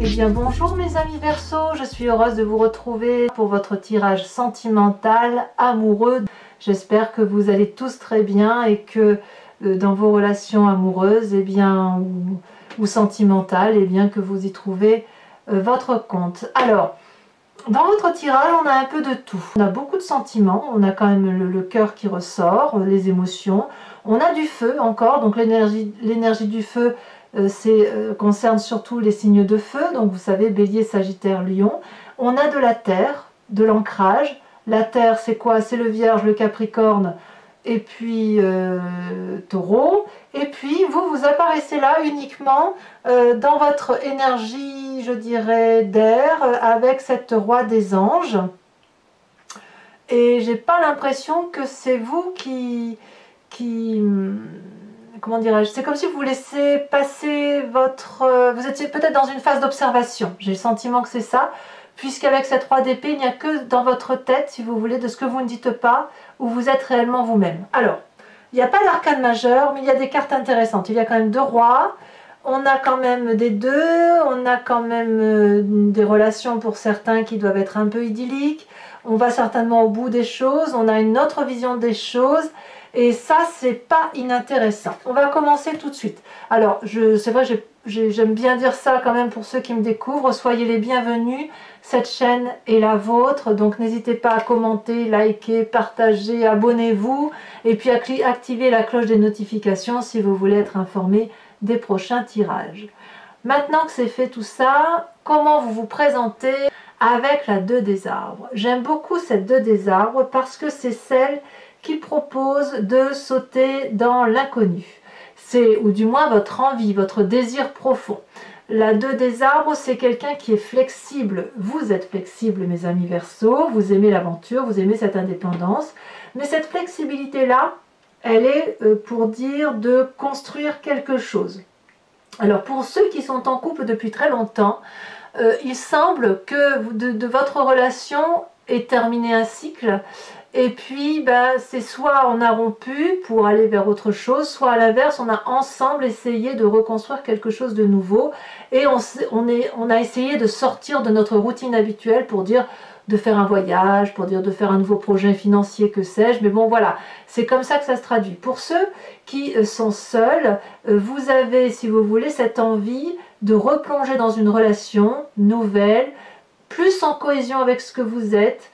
Eh bien bonjour mes amis Verseau, je suis heureuse de vous retrouver pour votre tirage sentimental, amoureux. J'espère que vous allez tous très bien et que dans vos relations amoureuses ou sentimentales, eh bien que vous y trouvez votre compte. Alors, dans votre tirage, on a un peu de tout. On a beaucoup de sentiments, on a quand même le cœur qui ressort, les émotions. On a du feu encore, donc l'énergie du feu concerne surtout les signes de feu, donc vous savez, Bélier, Sagittaire, Lion. On a de la terre, de l'ancrage. La terre, c'est quoi? C'est le Vierge, le Capricorne, et puis Taureau. Et puis vous apparaissez là uniquement dans votre énergie, je dirais, d'air, avec cette roi des anges. Et j'ai pas l'impression que c'est vous qui comment dirais-je, c'est comme si vous laissez passer votre... vous étiez peut-être dans une phase d'observation. J'ai le sentiment que c'est ça, puisqu'avec cette roi d'épée, il n'y a que dans votre tête, si vous voulez, de ce que vous ne dites pas, où vous êtes réellement vous-même. Alors, il n'y a pas d'arcane majeur, mais il y a des cartes intéressantes. Il y a quand même 2 rois, on a quand même des 2, on a quand même des relations pour certains qui doivent être un peu idylliques, on va certainement au bout des choses, on a une autre vision des choses, et ça, c'est pas inintéressant. On va commencer tout de suite. Alors, c'est vrai, j'aime bien dire ça quand même pour ceux qui me découvrent. Soyez les bienvenus. Cette chaîne est la vôtre. Donc, n'hésitez pas à commenter, liker, partager, abonnez-vous. Et puis, activez la cloche des notifications si vous voulez être informé des prochains tirages. Maintenant que c'est fait tout ça, comment vous vous présentez avec la 2 des arbres? J'aime beaucoup cette 2 des arbres parce que c'est celle qui propose de sauter dans l'inconnu. C'est, ou du moins, votre envie, votre désir profond. La 2 des arbres, c'est quelqu'un qui est flexible. Vous êtes flexible, mes amis Verseau, vous aimez l'aventure, vous aimez cette indépendance. Mais cette flexibilité-là, elle est pour dire de construire quelque chose. Alors, pour ceux qui sont en couple depuis très longtemps, il semble que de votre relation est terminé un cycle. Et puis, c'est soit on a rompu pour aller vers autre chose, soit à l'inverse, on a ensemble essayé de reconstruire quelque chose de nouveau. Et on a essayé de sortir de notre routine habituelle pour dire de faire un voyage, pour dire de faire un nouveau projet financier, que sais-je. Mais bon, voilà, c'est comme ça que ça se traduit. Pour ceux qui sont seuls, vous avez, si vous voulez, cette envie de replonger dans une relation nouvelle, plus en cohésion avec ce que vous êtes,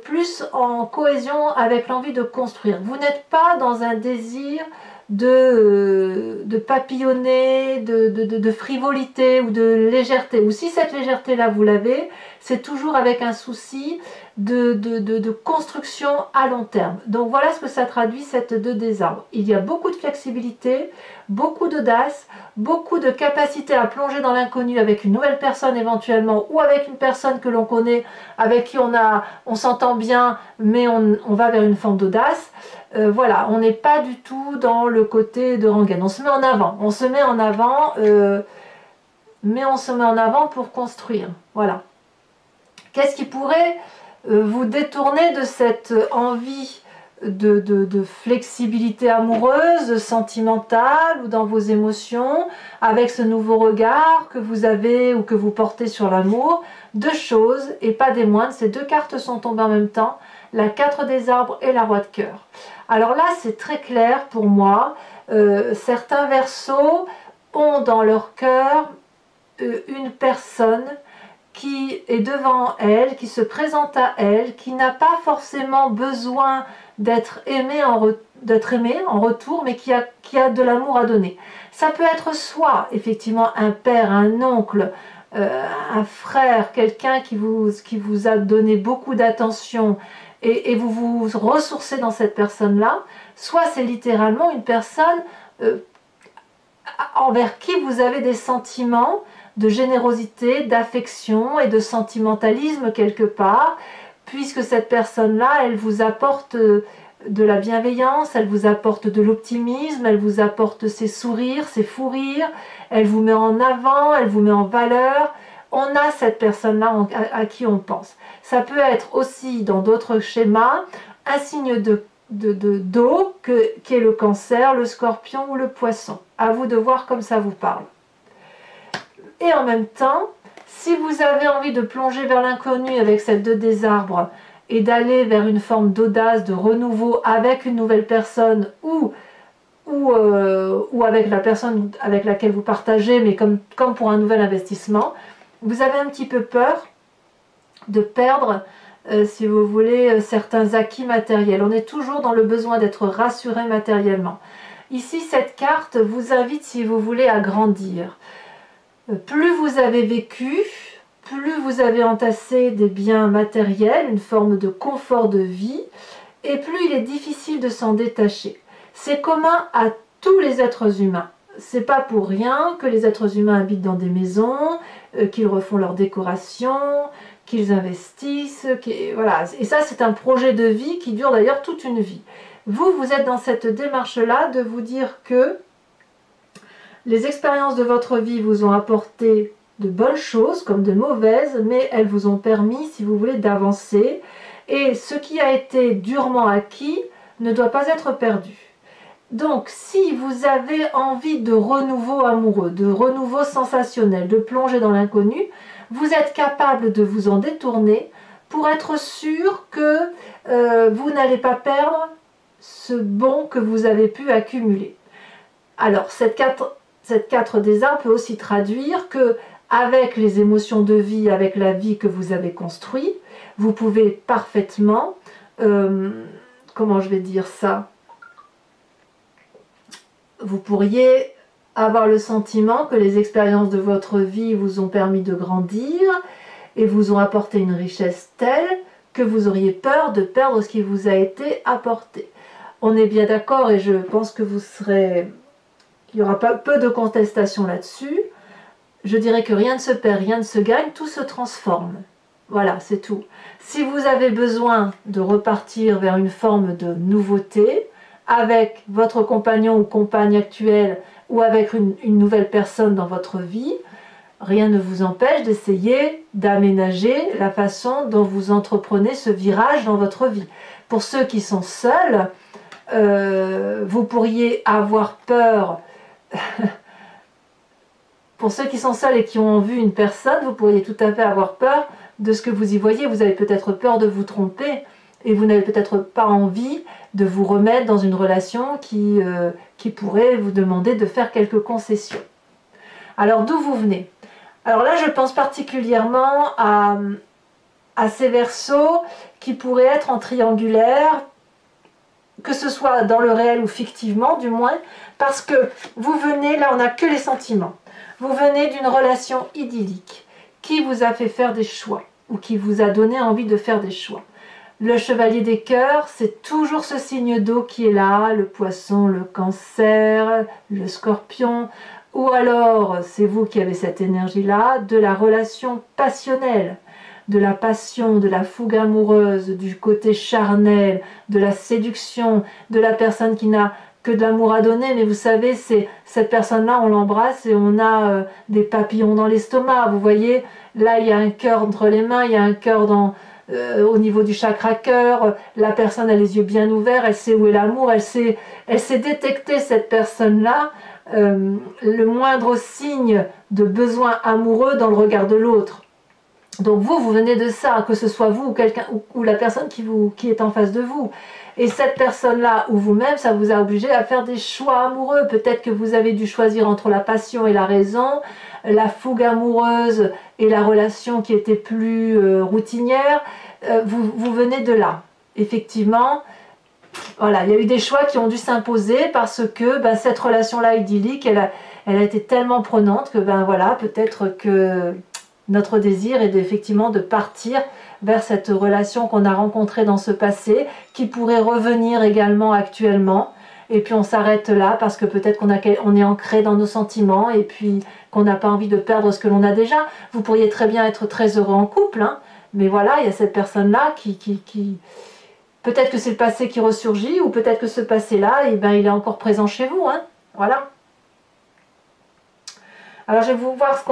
plus en cohésion avec l'envie de construire. Vous n'êtes pas dans un désir de papillonner, de frivolité ou de légèreté. Ou si cette légèreté-là vous l'avez, c'est toujours avec un souci de construction à long terme. Donc voilà ce que ça traduit, cette 2 des arbres. Il y a beaucoup de flexibilité, beaucoup d'audace, beaucoup de capacité à plonger dans l'inconnu avec une nouvelle personne éventuellement, ou avec une personne que l'on connaît, avec qui on s'entend bien, mais on va vers une forme d'audace. Voilà, on n'est pas du tout dans le côté de rengaine. On se met en avant, on se met en avant, mais on se met en avant pour construire. Voilà. Qu'est-ce qui pourrait vous détourner de cette envie de flexibilité amoureuse, sentimentale ou dans vos émotions, avec ce nouveau regard que vous avez ou que vous portez sur l'amour? 2 choses, et pas des moindres, ces 2 cartes sont tombées en même temps, la 4 des arbres et la roi de cœur. Alors là, c'est très clair pour moi. Certains Verseaux ont dans leur cœur une personne qui est devant elle, qui se présente à elle, qui n'a pas forcément besoin d'être aimé en retour, mais qui a de l'amour à donner. Ça peut être soit effectivement un père, un oncle, un frère, quelqu'un qui vous a donné beaucoup d'attention et vous vous ressourcez dans cette personne-là, soit c'est littéralement une personne envers qui vous avez des sentiments de générosité, d'affection et de sentimentalisme quelque part, puisque cette personne-là, elle vous apporte de la bienveillance, elle vous apporte de l'optimisme, elle vous apporte ses sourires, ses fous rires, elle vous met en avant, elle vous met en valeur. On a cette personne-là à qui on pense. Ça peut être aussi, dans d'autres schémas, un signe d'eau qui est le Cancer, le Scorpion ou le Poisson. À vous de voir comme ça vous parle. Et en même temps, si vous avez envie de plonger vers l'inconnu avec cette 2 des arbres et d'aller vers une forme d'audace, de renouveau avec une nouvelle personne ou avec la personne avec laquelle vous partagez, mais comme pour un nouvel investissement, vous avez un petit peu peur de perdre, si vous voulez, certains acquis matériels. On est toujours dans le besoin d'être rassuré matériellement. Ici, cette carte vous invite, si vous voulez, à grandir. Plus vous avez vécu, plus vous avez entassé des biens matériels, une forme de confort de vie, et plus il est difficile de s'en détacher. C'est commun à tous les êtres humains. C'est pas pour rien que les êtres humains habitent dans des maisons, qu'ils refont leur décoration, qu'ils investissent, voilà. Et ça, c'est un projet de vie qui dure d'ailleurs toute une vie. Vous êtes dans cette démarche-là de vous dire que les expériences de votre vie vous ont apporté de bonnes choses comme de mauvaises, mais elles vous ont permis, si vous voulez, d'avancer. Et ce qui a été durement acquis ne doit pas être perdu. Donc, si vous avez envie de renouveau amoureux, de renouveau sensationnel, de plonger dans l'inconnu, vous êtes capable de vous en détourner pour être sûr que vous n'allez pas perdre ce bon que vous avez pu accumuler. Alors, cette 4 des arbres peut aussi traduire que, avec les émotions de vie, avec la vie que vous avez construite, vous pouvez parfaitement, comment je vais dire ça, vous pourriez avoir le sentiment que les expériences de votre vie vous ont permis de grandir et vous ont apporté une richesse telle que vous auriez peur de perdre ce qui vous a été apporté. On est bien d'accord et je pense que il n'y aura pas peu de contestation là-dessus. Je dirais que rien ne se perd, rien ne se gagne, tout se transforme. Voilà, c'est tout. Si vous avez besoin de repartir vers une forme de nouveauté, avec votre compagnon ou compagne actuelle ou avec une nouvelle personne dans votre vie, rien ne vous empêche d'essayer d'aménager la façon dont vous entreprenez ce virage dans votre vie. Pour ceux qui sont seuls, vous pourriez avoir peur. Pour ceux qui sont seuls et qui ont vu une personne, vous pourriez tout à fait avoir peur de ce que vous y voyez. Vous avez peut-être peur de vous tromper et vous n'avez peut-être pas envie de vous remettre dans une relation qui pourrait vous demander de faire quelques concessions. Alors d'où vous venez? Alors là, je pense particulièrement à ces Verseaux qui pourraient être en triangulaire, que ce soit dans le réel ou fictivement du moins, parce que vous venez, là on n'a que les sentiments, vous venez d'une relation idyllique qui vous a fait faire des choix ou qui vous a donné envie de faire des choix. Le chevalier des cœurs, c'est toujours ce signe d'eau qui est là, le poisson, le cancer, le scorpion, ou alors c'est vous qui avez cette énergie-là, de la relation passionnelle, de la passion, de la fougue amoureuse, du côté charnel, de la séduction, de la personne qui n'a que de l'amour à donner, mais vous savez, c'est cette personne-là, on l'embrasse et on a des papillons dans l'estomac, vous voyez, là il y a un cœur entre les mains, il y a un cœur au niveau du chakra cœur, la personne a les yeux bien ouverts, elle sait où est l'amour, elle sait détecter cette personne-là, le moindre signe de besoin amoureux dans le regard de l'autre. Donc vous venez de ça, que ce soit vous ou quelqu'un ou la personne qui est en face de vous. Et cette personne-là ou vous-même, ça vous a obligé à faire des choix amoureux. Peut-être que vous avez dû choisir entre la passion et la raison, la fougue amoureuse et la relation qui était plus routinière. Vous venez de là. Effectivement, voilà, il y a eu des choix qui ont dû s'imposer parce que cette relation-là idyllique, elle a été tellement prenante que voilà, peut-être que notre désir est effectivement de partir vers cette relation qu'on a rencontrée dans ce passé, qui pourrait revenir également actuellement. Et puis on s'arrête là parce que peut-être qu'on est ancré dans nos sentiments et puis qu'on n'a pas envie de perdre ce que l'on a déjà. Vous pourriez très bien être très heureux en couple, hein, mais voilà, il y a cette personne-là qui peut-être que c'est le passé qui ressurgit ou peut-être que ce passé-là, il est encore présent chez vous. Hein, voilà. Alors je vais vous voir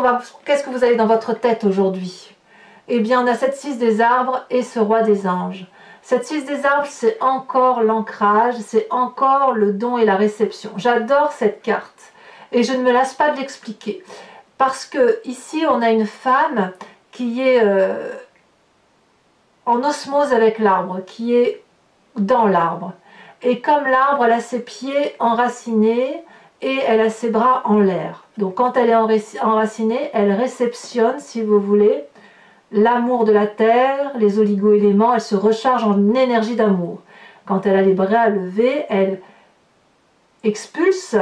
qu'est-ce que vous avez dans votre tête aujourd'hui. Eh bien, on a cette 6 des arbres et ce roi des anges. Cette 6 des arbres, c'est encore l'ancrage, c'est encore le don et la réception. J'adore cette carte et je ne me lasse pas de l'expliquer. Parce que ici, on a une femme qui est en osmose avec l'arbre, qui est dans l'arbre. Et comme l'arbre, elle a ses pieds enracinés et elle a ses bras en l'air. Donc quand elle est enracinée, elle réceptionne, si vous voulez, l'amour de la terre, les oligo-éléments, elle se recharge en énergie d'amour. Quand elle a les bras levés, elle expulse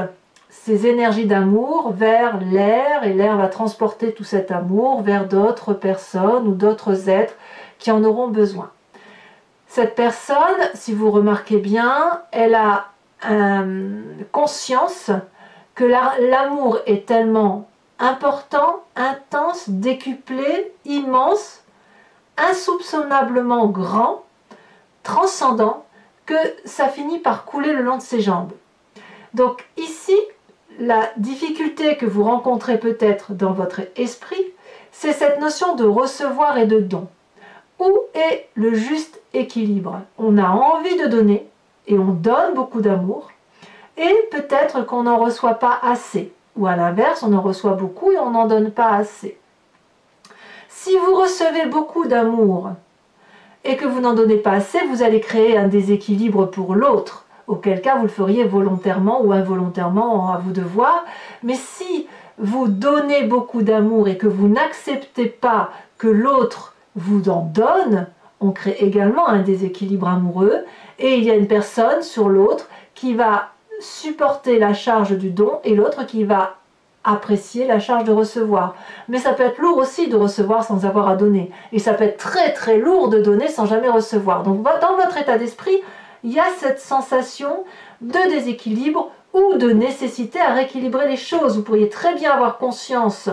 ces énergies d'amour vers l'air et l'air va transporter tout cet amour vers d'autres personnes ou d'autres êtres qui en auront besoin. Cette personne, si vous remarquez bien, elle a conscience que l'amour est tellement important, intense, décuplé, immense, insoupçonnablement grand, transcendant, que ça finit par couler le long de ses jambes. Donc ici, la difficulté que vous rencontrez peut-être dans votre esprit, c'est cette notion de recevoir et de don. Où est le juste équilibre? On a envie de donner et on donne beaucoup d'amour et peut-être qu'on n'en reçoit pas assez. Ou à l'inverse, on en reçoit beaucoup et on n'en donne pas assez. Si vous recevez beaucoup d'amour et que vous n'en donnez pas assez, vous allez créer un déséquilibre pour l'autre. Auquel cas vous le feriez volontairement ou involontairement, à vous de voir. Mais si vous donnez beaucoup d'amour et que vous n'acceptez pas que l'autre vous en donne, on crée également un déséquilibre amoureux et il y a une personne sur l'autre qui va supporter la charge du don et l'autre qui va apprécier la charge de recevoir. Mais ça peut être lourd aussi de recevoir sans avoir à donner. Et ça peut être très très lourd de donner sans jamais recevoir. Donc dans votre état d'esprit, il y a cette sensation de déséquilibre ou de nécessité à rééquilibrer les choses. Vous pourriez très bien avoir conscience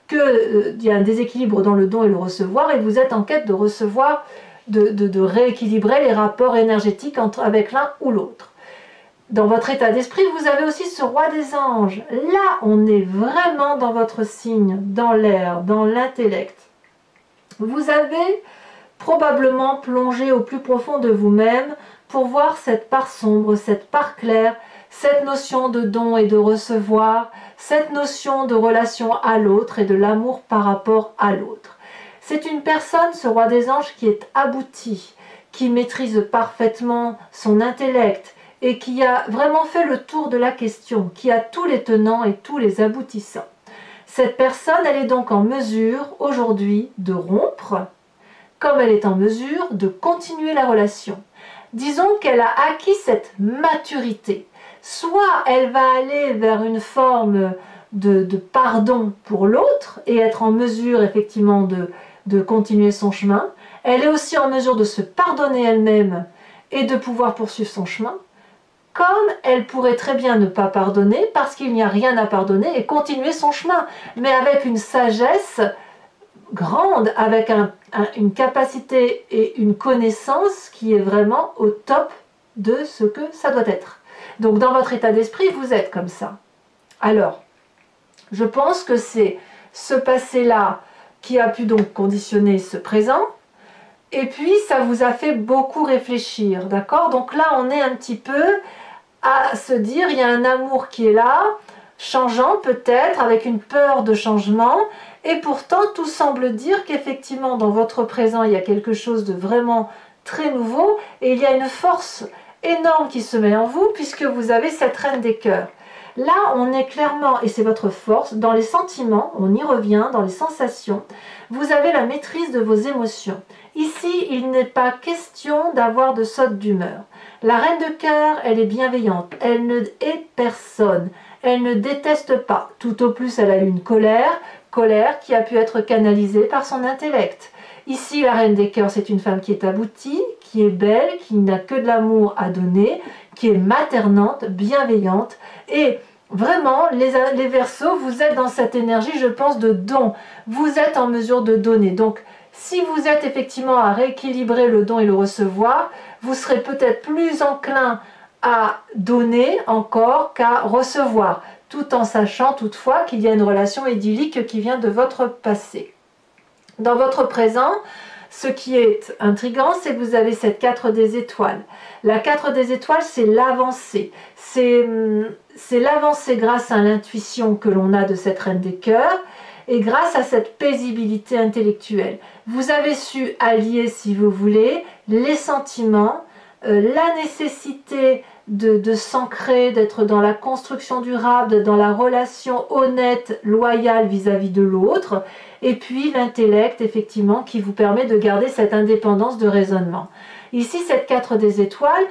qu'il y a un déséquilibre dans le don et le recevoir et vous êtes en quête de recevoir, de rééquilibrer les rapports énergétiques avec l'un ou l'autre. Dans votre état d'esprit, vous avez aussi ce roi des anges. Là, on est vraiment dans votre signe, dans l'air, dans l'intellect. Vous avez probablement plongé au plus profond de vous-même pour voir cette part sombre, cette part claire, cette notion de don et de recevoir, cette notion de relation à l'autre et de l'amour par rapport à l'autre. C'est une personne, ce roi des anges, qui est abouti, qui maîtrise parfaitement son intellect et qui a vraiment fait le tour de la question, qui a tous les tenants et tous les aboutissants. Cette personne, elle est donc en mesure aujourd'hui de rompre, comme elle est en mesure de continuer la relation. Disons qu'elle a acquis cette maturité. Soit elle va aller vers une forme de pardon pour l'autre et être en mesure effectivement de continuer son chemin. Elle est aussi en mesure de se pardonner elle-même et de pouvoir poursuivre son chemin. Comme elle pourrait très bien ne pas pardonner parce qu'il n'y a rien à pardonner et continuer son chemin, mais avec une sagesse grande, avec une capacité et une connaissance qui est vraiment au top de ce que ça doit être. Donc dans votre état d'esprit, vous êtes comme ça. Alors, je pense que c'est ce passé-là qui a pu donc conditionner ce présent, et puis ça vous a fait beaucoup réfléchir, d'accord? Donc là, on est un petit peu à se dire, il y a un amour qui est là, changeant peut-être, avec une peur de changement, et pourtant tout semble dire qu'effectivement dans votre présent il y a quelque chose de vraiment très nouveau, et il y a une force énorme qui se met en vous, puisque vous avez cette reine des cœurs. Là on est clairement, et c'est votre force, dans les sentiments, on y revient, dans les sensations, vous avez la maîtrise de vos émotions. Ici, il n'est pas question d'avoir de saute d'humeur. La reine de cœur, elle est bienveillante, elle ne hait personne, elle ne déteste pas. Tout au plus, elle a une colère qui a pu être canalisée par son intellect. Ici, la reine des cœurs, c'est une femme qui est aboutie, qui est belle, qui n'a que de l'amour à donner, qui est maternante, bienveillante. Et vraiment, les Verseaux, vous êtes dans cette énergie, je pense, de don. Vous êtes en mesure de donner. Donc, si vous êtes effectivement à rééquilibrer le don et le recevoir, vous serez peut-être plus enclin à donner encore qu'à recevoir, tout en sachant toutefois qu'il y a une relation idyllique qui vient de votre passé. Dans votre présent, ce qui est intriguant, c'est que vous avez cette 4 des étoiles. La 4 des étoiles, c'est l'avancée. C'est l'avancée grâce à l'intuition que l'on a de cette reine des cœurs. Et grâce à cette paisibilité intellectuelle, vous avez su allier, si vous voulez, les sentiments, la nécessité de s'ancrer, d'être dans la construction durable, dans la relation honnête, loyale vis-à-vis de l'autre, et puis l'intellect, effectivement, qui vous permet de garder cette indépendance de raisonnement. Ici, cette 4 des étoiles,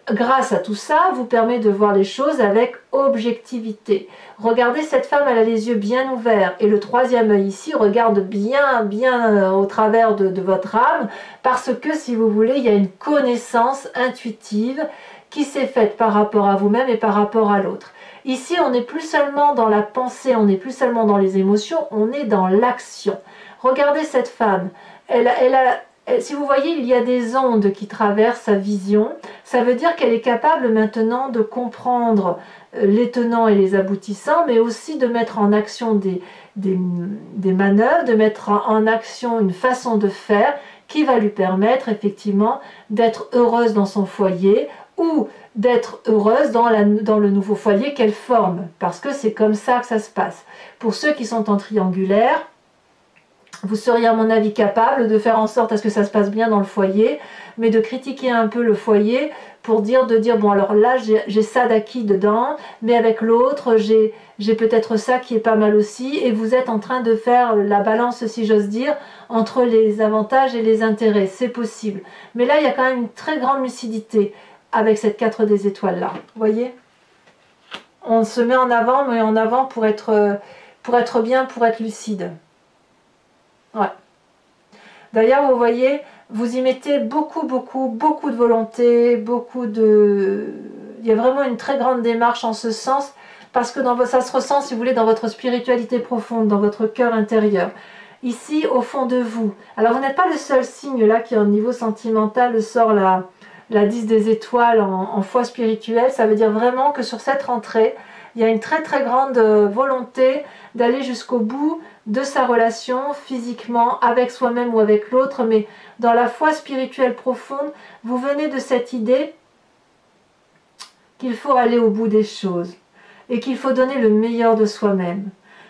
grâce à tout ça, vous permet de voir les choses avec objectivité. Regardez, cette femme, elle a les yeux bien ouverts. Et le 3e œil ici regarde bien au travers de votre âme, parce que, si vous voulez, il y a une connaissance intuitive qui s'est faite par rapport à vous-même et par rapport à l'autre. Ici, on n'est plus seulement dans la pensée, on n'est plus seulement dans les émotions, on est dans l'action. Regardez cette femme, si vous voyez, il y a des ondes qui traversent sa vision. Ça veut dire qu'elle est capable maintenant de comprendre les tenants et les aboutissants, mais aussi de mettre en action des manœuvres, de mettre en action une façon de faire qui va lui permettre effectivement d'être heureuse dans son foyer ou d'être heureuse dans le nouveau foyer qu'elle forme, parce que c'est comme ça que ça se passe. Pour ceux qui sont en triangulaire, vous seriez à mon avis capable de faire en sorte à ce que ça se passe bien dans le foyer, mais de critiquer un peu le foyer pour dire bon alors là j'ai ça d'acquis dedans, mais avec l'autre j'ai peut-être ça qui est pas mal aussi, et vous êtes en train de faire la balance, si j'ose dire, entre les avantages et les intérêts, c'est possible. Mais là il y a quand même une très grande lucidité avec cette 4 des étoiles là, vous voyez, on se met en avant, mais en avant pour être bien, pour être lucide. Ouais. D'ailleurs, vous voyez, vous y mettez beaucoup de volonté, il y a vraiment une très grande démarche en ce sens, parce que ça se ressent, si vous voulez, dans votre spiritualité profonde, dans votre cœur intérieur. Ici, au fond de vous. Alors, vous n'êtes pas le seul signe là qui, au niveau sentimental, sort la 10 des étoiles en foi spirituelle. Ça veut dire vraiment que sur cette rentrée, il y a une très grande volonté d'aller jusqu'au bout de sa relation physiquement avec soi-même ou avec l'autre, mais dans la foi spirituelle profonde, vous venez de cette idée qu'il faut aller au bout des choses et qu'il faut donner le meilleur de soi-même.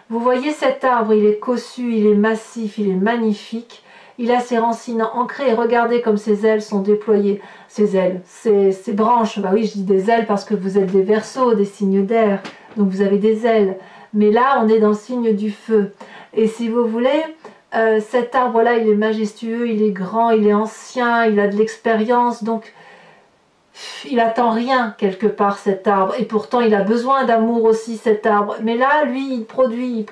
Vous voyez cet arbre, il est cossu, il est massif, il est magnifique, il a ses racines ancrées, et regardez comme ses ailes sont déployées, ses branches, bah oui je dis des ailes parce que vous êtes des Verseaux, des signes d'air, donc vous avez des ailes, mais là on est dans le signe du feu. Et si vous voulez, cet arbre-là, il est majestueux, il est grand, il est ancien, il a de l'expérience, donc il attend rien quelque part cet arbre. Et pourtant, il a besoin d'amour aussi cet arbre. Mais là, lui, il produit,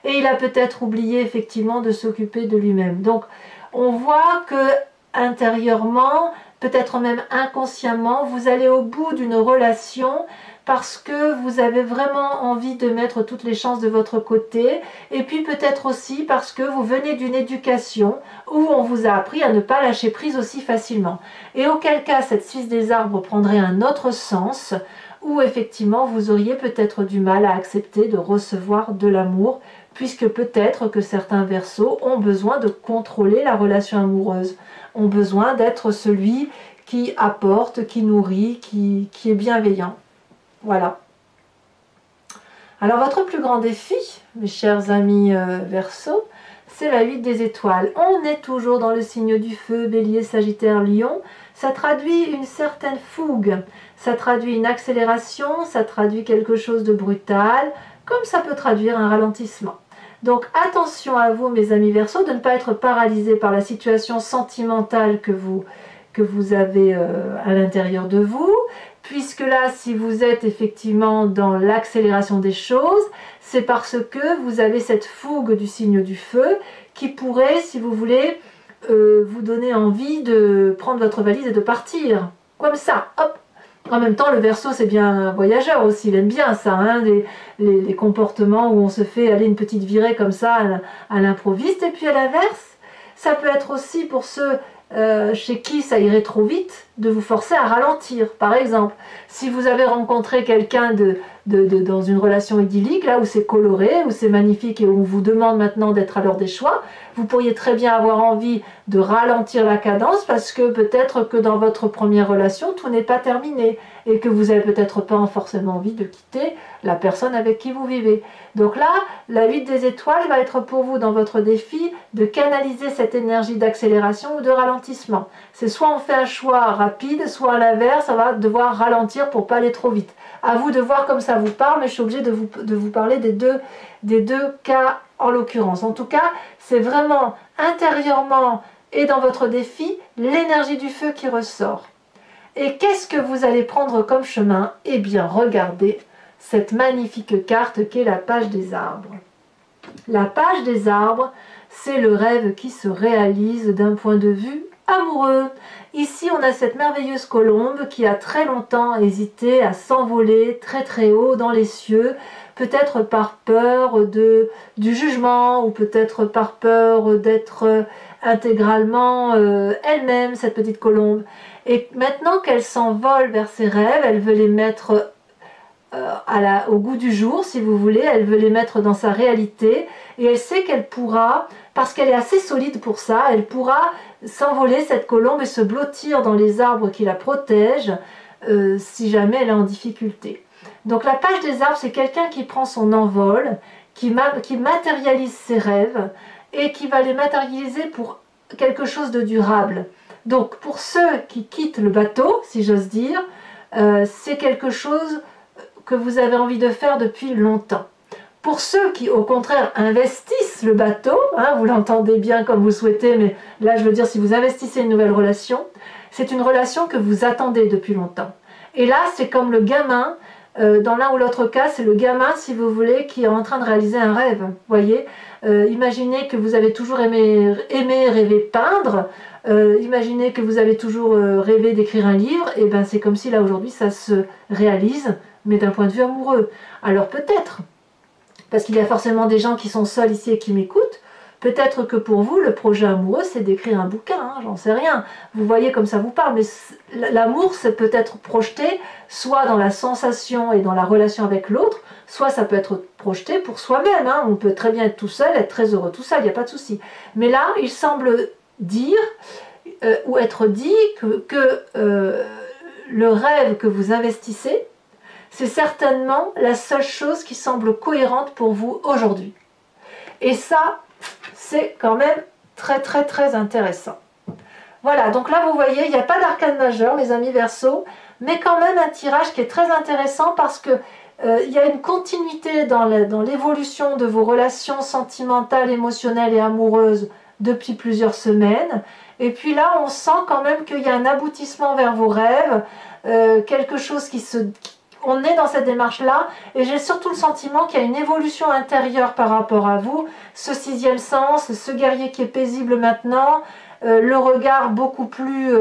et il a peut-être oublié effectivement de s'occuper de lui-même. Donc, on voit que intérieurement, peut-être même inconsciemment, vous allez au bout d'une relation parce que vous avez vraiment envie de mettre toutes les chances de votre côté, et puis peut-être aussi parce que vous venez d'une éducation où on vous a appris à ne pas lâcher prise aussi facilement. Et auquel cas, cette 6 des arbres prendrait un autre sens, où effectivement vous auriez peut-être du mal à accepter de recevoir de l'amour, puisque peut-être que certains Verseaux ont besoin de contrôler la relation amoureuse, ont besoin d'être celui qui apporte, qui nourrit, qui est bienveillant. Voilà. Alors votre plus grand défi, mes chers amis Verseaux, c'est la 8 des étoiles. On est toujours dans le signe du feu, Bélier, Sagittaire, Lion. Ça traduit une certaine fougue, ça traduit une accélération, ça traduit quelque chose de brutal, comme ça peut traduire un ralentissement. Donc attention à vous, mes amis Verseaux, de ne pas être paralysés par la situation sentimentale que vous avez à l'intérieur de vous, puisque là, si vous êtes effectivement dans l'accélération des choses, c'est parce que vous avez cette fougue du signe du feu qui pourrait, si vous voulez, vous donner envie de prendre votre valise et de partir. Comme ça, hop. En même temps, le Verseau, c'est bien un voyageur aussi, il aime bien ça, hein, les comportements où on se fait aller une petite virée comme ça à l'improviste. Et puis à l'inverse, ça peut être aussi pour ceux chez qui ça irait trop vite, de vous forcer à ralentir. Par exemple, si vous avez rencontré quelqu'un dans une relation idyllique, là où c'est coloré, où c'est magnifique et où on vous demande maintenant d'être à l'heure des choix. Vous pourriez très bien avoir envie de ralentir la cadence parce que peut-être que dans votre première relation, tout n'est pas terminé et que vous n'avez peut-être pas forcément envie de quitter la personne avec qui vous vivez. Donc là, la 8 des étoiles va être pour vous dans votre défi de canaliser cette énergie d'accélération ou de ralentissement. C'est soit on fait un choix rapide, soit à l'inverse, on va devoir ralentir pour pas aller trop vite. À vous de voir comme ça vous parle, mais je suis obligée de vous parler des deux cas en l'occurrence. En tout cas, c'est vraiment intérieurement et dans votre défi, l'énergie du feu qui ressort. Et qu'est-ce que vous allez prendre comme chemin? Eh bien, regardez cette magnifique carte qu'est la page des arbres. La page des arbres, c'est le rêve qui se réalise d'un point de vue amoureux. Ici, on a cette merveilleuse colombe qui a très longtemps hésité à s'envoler très très haut dans les cieux, peut-être par peur du jugement ou peut-être par peur d'être intégralement elle-même, cette petite colombe. Et maintenant qu'elle s'envole vers ses rêves, elle veut les mettre au goût du jour, si vous voulez, elle veut les mettre dans sa réalité et elle sait qu'elle pourra, parce qu'elle est assez solide pour ça, elle pourra s'envoler cette colombe et se blottir dans les arbres qui la protègent si jamais elle est en difficulté. Donc la page des arbres, c'est quelqu'un qui prend son envol, qui matérialise ses rêves et qui va les matérialiser pour quelque chose de durable. Donc pour ceux qui quittent le bateau, si j'ose dire, c'est quelque chose que vous avez envie de faire depuis longtemps. Pour ceux qui, au contraire, investissent le bateau, hein, vous l'entendez bien comme vous souhaitez, mais là je veux dire, si vous investissez une nouvelle relation, c'est une relation que vous attendez depuis longtemps. Et là, c'est comme le gamin, dans l'un ou l'autre cas, c'est le gamin, si vous voulez, qui est en train de réaliser un rêve. Voyez, imaginez que vous avez toujours aimé rêver peindre, imaginez que vous avez toujours rêvé d'écrire un livre, et ben c'est comme si là aujourd'hui ça se réalise, mais d'un point de vue amoureux. Alors peut-être, parce qu'il y a forcément des gens qui sont seuls ici et qui m'écoutent, peut-être que pour vous, le projet amoureux, c'est d'écrire un bouquin, hein, j'en sais rien. Vous voyez comme ça vous parle, mais l'amour, c'est peut-être projeté soit dans la sensation et dans la relation avec l'autre, soit ça peut être projeté pour soi-même. Hein. On peut très bien être tout seul, être très heureux tout seul, il n'y a pas de souci. Mais là, il semble dire, ou être dit, que le rêve que vous investissez, c'est certainement la seule chose qui semble cohérente pour vous aujourd'hui. Et ça, c'est quand même très très très intéressant. Voilà, donc là vous voyez, il n'y a pas d'arcane majeur, mes amis Verseau, mais quand même un tirage qui est très intéressant parce que il y a une continuité dans l'évolution de vos relations sentimentales, émotionnelles et amoureuses depuis plusieurs semaines. Et puis là, on sent quand même qu'il y a un aboutissement vers vos rêves, quelque chose on est dans cette démarche-là, et j'ai surtout le sentiment qu'il y a une évolution intérieure par rapport à vous, ce sixième sens, ce guerrier qui est paisible maintenant, le regard beaucoup plus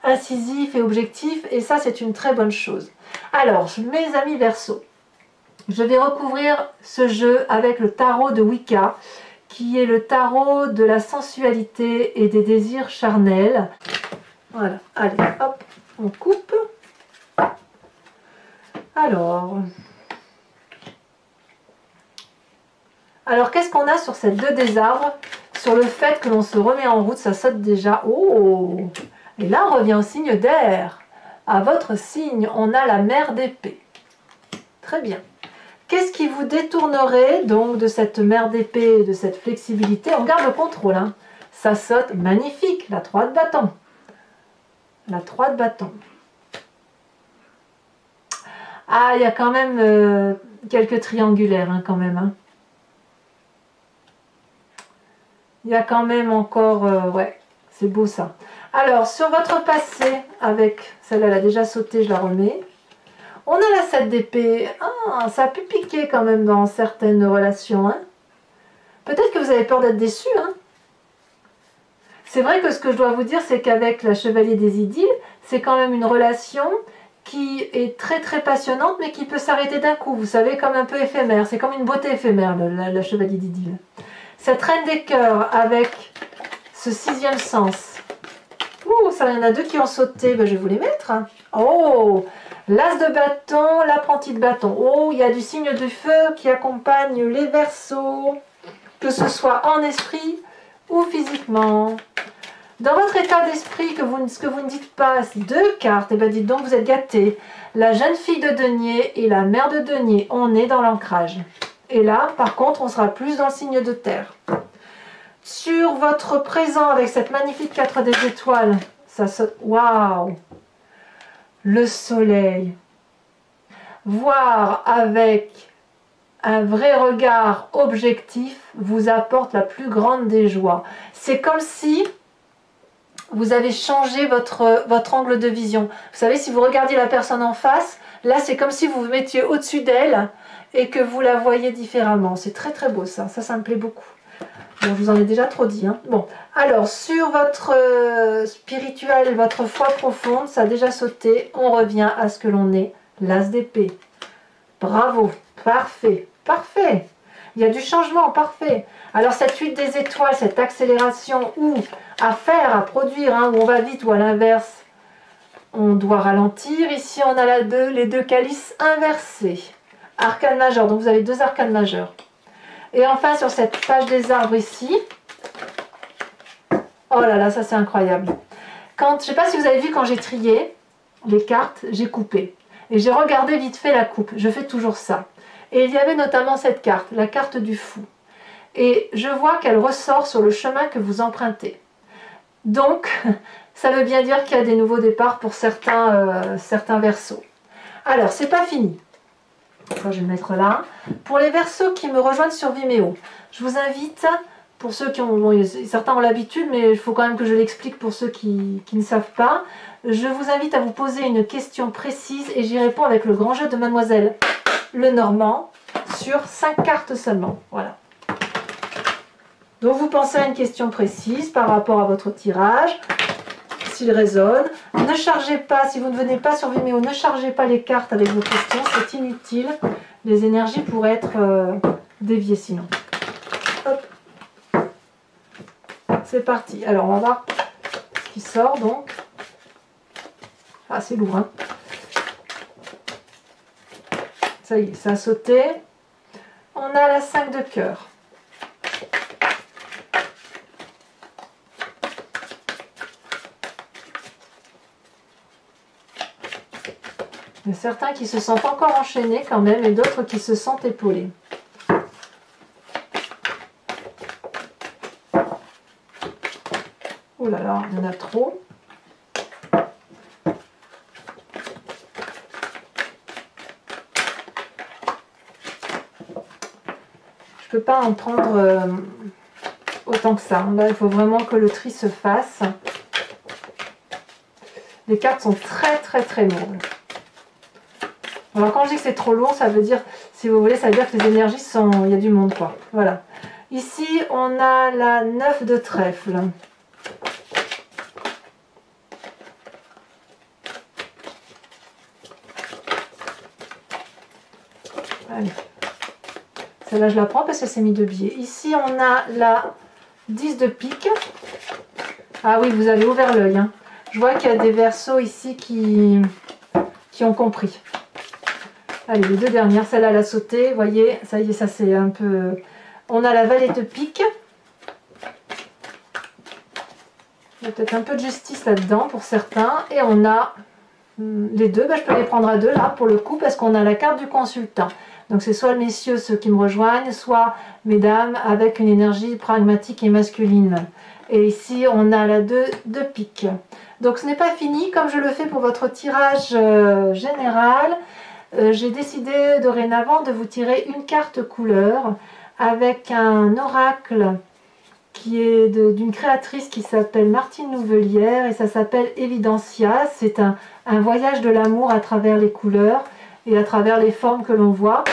incisif et objectif, et ça c'est une très bonne chose. Alors, mes amis Verseau, je vais recouvrir ce jeu avec le tarot de Wicca, qui est le tarot de la sensualité et des désirs charnels. Voilà, allez, hop, on coupe. Alors qu'est-ce qu'on a sur ces deux des arbres? Sur le fait que l'on se remet en route, ça saute déjà. Oh! Et là, on revient au signe d'air. À votre signe, on a la mer d'épée. Très bien. Qu'est-ce qui vous détournerait donc de cette mer d'épée, de cette flexibilité? On garde le contrôle. Hein. Ça saute, magnifique. La 3 de bâton. La 3 de bâton. Ah, il y a quand même quelques triangulaires, hein, quand même. Hein. Il y a quand même encore... ouais, c'est beau ça. Alors, sur votre passé, avec... Celle-là, elle a déjà sauté, je la remets. On a la 7 d'épée. Ah, ça a pu piquer quand même dans certaines relations. Hein. Peut-être que vous avez peur d'être déçu. Hein. C'est vrai que ce que je dois vous dire, c'est qu'avec la Chevalier des Idylles, c'est quand même une relation... qui est très très passionnante mais qui peut s'arrêter d'un coup, vous savez, comme un peu éphémère, c'est comme une beauté éphémère la Chevalier d'Idylle. Cette Reine des Cœurs avec ce sixième sens, ouh, ça il y en a deux qui ont sauté, ben, je vais vous les mettre. Oh, L'as de bâton, l'apprenti de bâton. Oh, il y a du signe du feu qui accompagne les Verseaux, que ce soit en esprit ou physiquement. Dans votre état d'esprit, ce que vous ne dites pas, 2 cartes, et bien dites donc, vous êtes gâtés. La jeune fille de denier et la mère de denier, on est dans l'ancrage. Et là, par contre, on sera plus dans le signe de terre. Sur votre présent, avec cette magnifique 4 des étoiles, ça saute. Waouh! Le soleil. Voir avec un vrai regard objectif vous apporte la plus grande des joies. C'est comme si vous avez changé votre angle de vision. Vous savez, si vous regardiez la personne en face, là c'est comme si vous vous mettiez au-dessus d'elle et que vous la voyez différemment. C'est très très beau ça, ça me plaît beaucoup. Bon, je vous en ai déjà trop dit. Hein. Bon, alors sur votre spirituel, votre foi profonde, ça a déjà sauté. On revient à ce que l'on est, l'as d'épée. Bravo, parfait, parfait. Il y a du changement, parfait. Alors cette huile des étoiles, cette accélération ou à faire, à produire, hein, où on va vite ou à l'inverse, on doit ralentir. Ici on a les 2 calices inversés. Arcane majeur, donc vous avez 2 arcanes majeurs. Et enfin sur cette page des arbres ici, oh là là, ça c'est incroyable. Je ne sais pas si vous avez vu quand j'ai trié les cartes, j'ai coupé. Et j'ai regardé vite fait la coupe, je fais toujours ça. Et il y avait notamment cette carte, la carte du fou. Et je vois qu'elle ressort sur le chemin que vous empruntez. Donc, ça veut bien dire qu'il y a des nouveaux départs pour certains Verseaux. Alors, c'est pas fini. Je vais le mettre là. Pour les Verseaux qui me rejoignent sur Vimeo, je vous invite, pour ceux qui ont, bon, certains ont l'habitude, mais il faut quand même que je l'explique pour ceux qui ne savent pas. Je vous invite à vous poser une question précise et j'y réponds avec le grand jeu de Mademoiselle Lenormand sur 5 cartes seulement. Voilà. Donc vous pensez à une question précise par rapport à votre tirage, s'il résonne. Ne chargez pas, si vous ne venez pas sur Vimeo, ne chargez pas les cartes avec vos questions, c'est inutile. Les énergies pourraient être déviées sinon. Hop. C'est parti. Alors on va voir ce qui sort donc. Ah, c'est lourd, hein. Ça y est, ça a sauté. On a la 5 de cœur. Il y a certains qui se sentent encore enchaînés quand même et d'autres qui se sentent épaulés. Oh là là, il y en a trop. Je ne peux pas en prendre autant que ça. Là, il faut vraiment que le tri se fasse. Les cartes sont très très très lourdes. Alors quand je dis que c'est trop lourd, ça veut dire, si vous voulez, ça veut dire que les énergies sont... Il y a du monde quoi. Voilà. Ici, on a la 9 de trèfle. Allez. Celle-là, je la prends parce qu'elle s'est mis de biais. Ici, on a la 10 de pique. Ah oui, vous avez ouvert l'œil. Hein. Je vois qu'il y a des Verseaux ici qui ont compris. Allez, les 2 dernières. Celle-là, elle a sauté. Vous voyez, ça y est, ça c'est un peu... On a la valet de pique. Il y a peut-être un peu de justice là-dedans pour certains. Et on a les 2. Ben, je peux les prendre à 2 là pour le coup parce qu'on a la carte du consultant. Donc c'est soit messieurs ceux qui me rejoignent, soit mesdames avec une énergie pragmatique et masculine. Et ici on a la 2 de pique. Donc ce n'est pas fini, comme je le fais pour votre tirage général. J'ai décidé dorénavant de vous tirer une carte couleur avec un oracle qui est d'une créatrice qui s'appelle Martine Nouvelière et ça s'appelle Evidencia. C'est un voyage de l'amour à travers les couleurs et à travers les formes que l'on voit.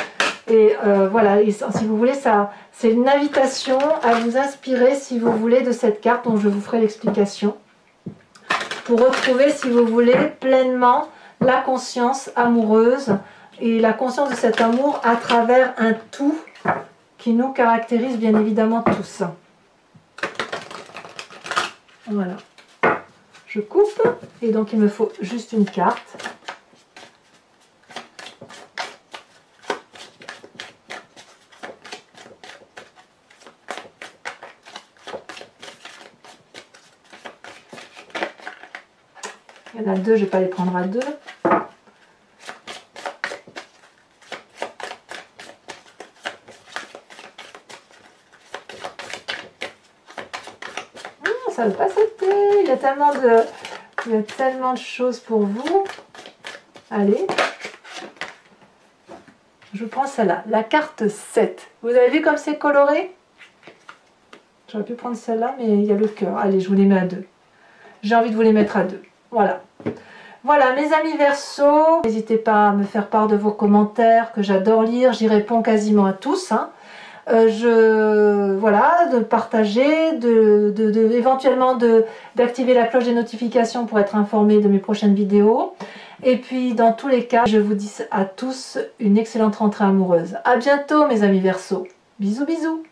Et voilà, et si vous voulez, ça, c'est une invitation à vous inspirer, si vous voulez, de cette carte dont je vous ferai l'explication. Pour retrouver, si vous voulez, pleinement la conscience amoureuse et la conscience de cet amour à travers un tout qui nous caractérise bien évidemment tous. Voilà. Je coupe et donc il me faut juste une carte. Il y en a deux, je ne vais pas les prendre à deux. Ça ne veut pas sauter. Il y a tellement de choses pour vous. Allez. Je prends celle-là, la carte 7. Vous avez vu comme c'est coloré? J'aurais pu prendre celle-là, mais il y a le cœur. Allez, je vous les mets à deux. J'ai envie de vous les mettre à deux. Voilà. Voilà, mes amis Verseau. N'hésitez pas à me faire part de vos commentaires, que j'adore lire. J'y réponds quasiment à tous. Hein. Voilà, de partager, éventuellement d'activer la cloche des notifications pour être informé de mes prochaines vidéos. Et puis, dans tous les cas, je vous dis à tous une excellente rentrée amoureuse. À bientôt, mes amis Verseau. Bisous, bisous.